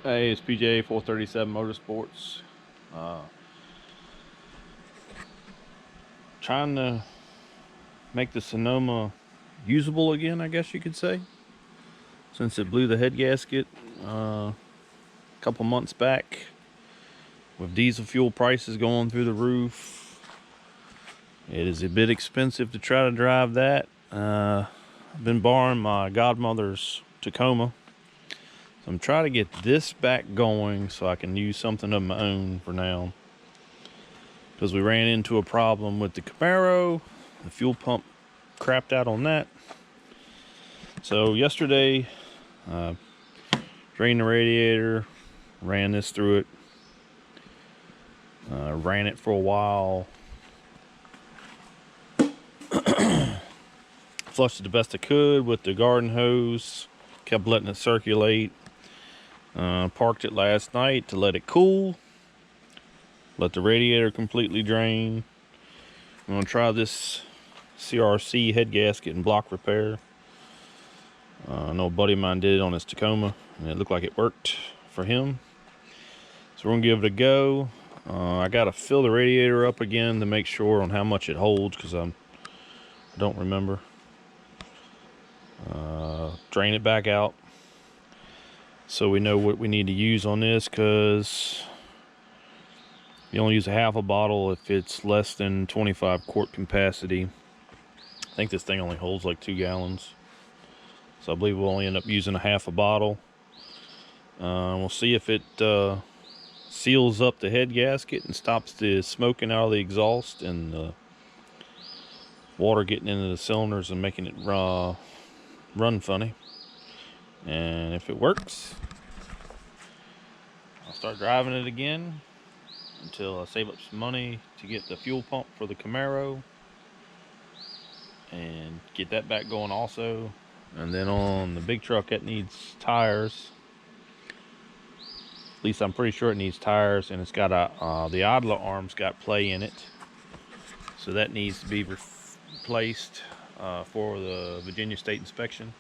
Hey, it's PJ 437 Motorsports. Trying to make the Sonoma usable again, I guess you could say, since it blew the head gasket a couple months back. With diesel fuel prices going through the roof, it is a bit expensive to try to drive that. I've been borrowing my godmother's Tacoma, so I'm trying to get this back going so I can use something of my own for now. Because we ran into a problem with the Camaro, the fuel pump crapped out on that. So yesterday, drained the radiator, ran this through it, ran it for a while, flushed it the best I could with the garden hose, kept letting it circulate. Parked it last night to let it cool, let the radiator completely drain. I'm gonna try this CRC head gasket and block repair. I know a buddy of mine did it on his Tacoma, and it looked like it worked for him. So we're gonna give it a go. I gotta fill the radiator up again to make sure on how much it holds, because I don't remember. Drain it back out so we know what we need to use on this, because you only use a half a bottle if it's less than 25 quart capacity. I think this thing only holds like 2 gallons. So I believe we'll only end up using a half a bottle. We'll see if it seals up the head gasket and stops the smoking out of the exhaust and the water getting into the cylinders and making it run funny. And if it works, I'll start driving it again until I save up some money to get the fuel pump for the Camaro and get that back going also. And then on the big truck, that needs tires. At least I'm pretty sure it needs tires, and it's got the idler arm's got play in it, so that needs to be replaced for the Virginia State inspection,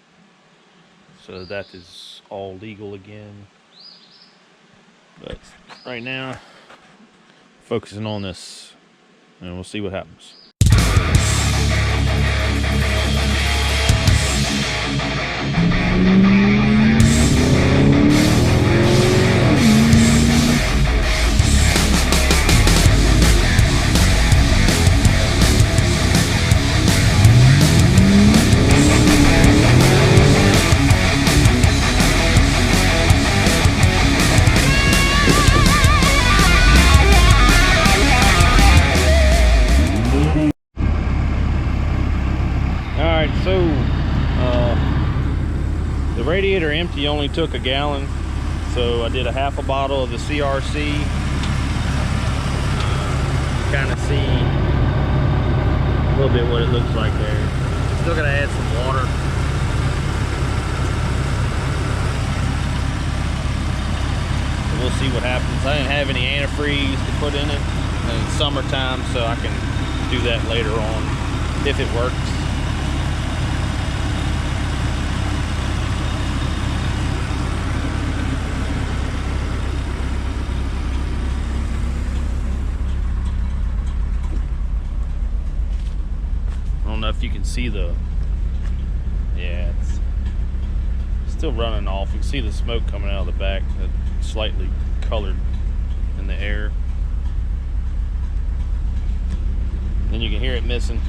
so that is all legal again. But right now, focusing on this, and we'll see what happens. Alright, so the radiator empty only took a gallon, so I did a half a bottle of the CRC. Kind of see a little bit what it looks like there. Still gotta add some water. So we'll see what happens. I didn't have any antifreeze to put in it, and it's summertime, so I can do that later on if it works. I don't know if you can see yeah, it's still running off. You can see the smoke coming out of the back, slightly colored in the air. Then you can hear it missing.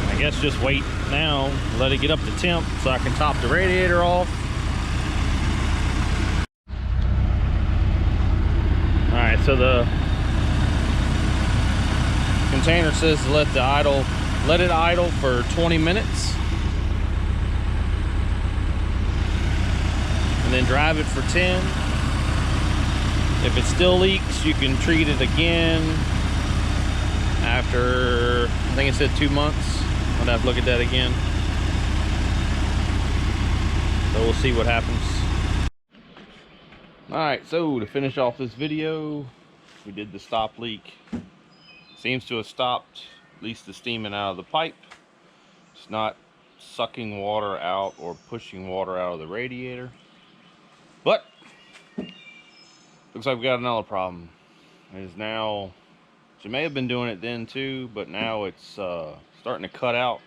I guess just wait now, let it get up to temp so I can top the radiator off. Alright, so the container says to let it idle for 20 minutes and then drive it for 10. If it still leaks, you can treat it again after, I think it said 2 months. I'll have to look at that again. So we'll see what happens. Alright, so to finish off this video, we did the stop leak. Seems to have stopped at least the steaming out of the pipe. It's not sucking water out or pushing water out of the radiator. But looks like we got another problem. It is now, you may have been doing it then too, but now it's starting to cut out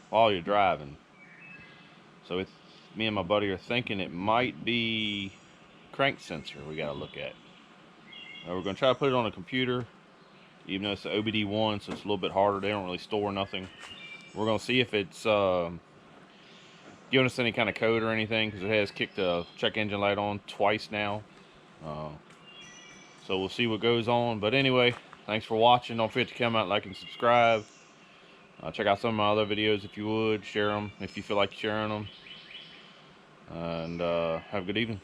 while you're driving. So it's, me and my buddy are thinking it might be crank sensor we got to look at. We're going to try to put it on a computer, even though it's the OBD1, so it's a little bit harder. They don't really store nothing. We're going to see if it's giving us any kind of code or anything, because it has kicked the check engine light on twice now. So we'll see what goes on. But anyway, thanks for watching. Don't forget to comment, like, and subscribe. Check out some of my other videos if you would. Share them if you feel like sharing them. And have a good evening.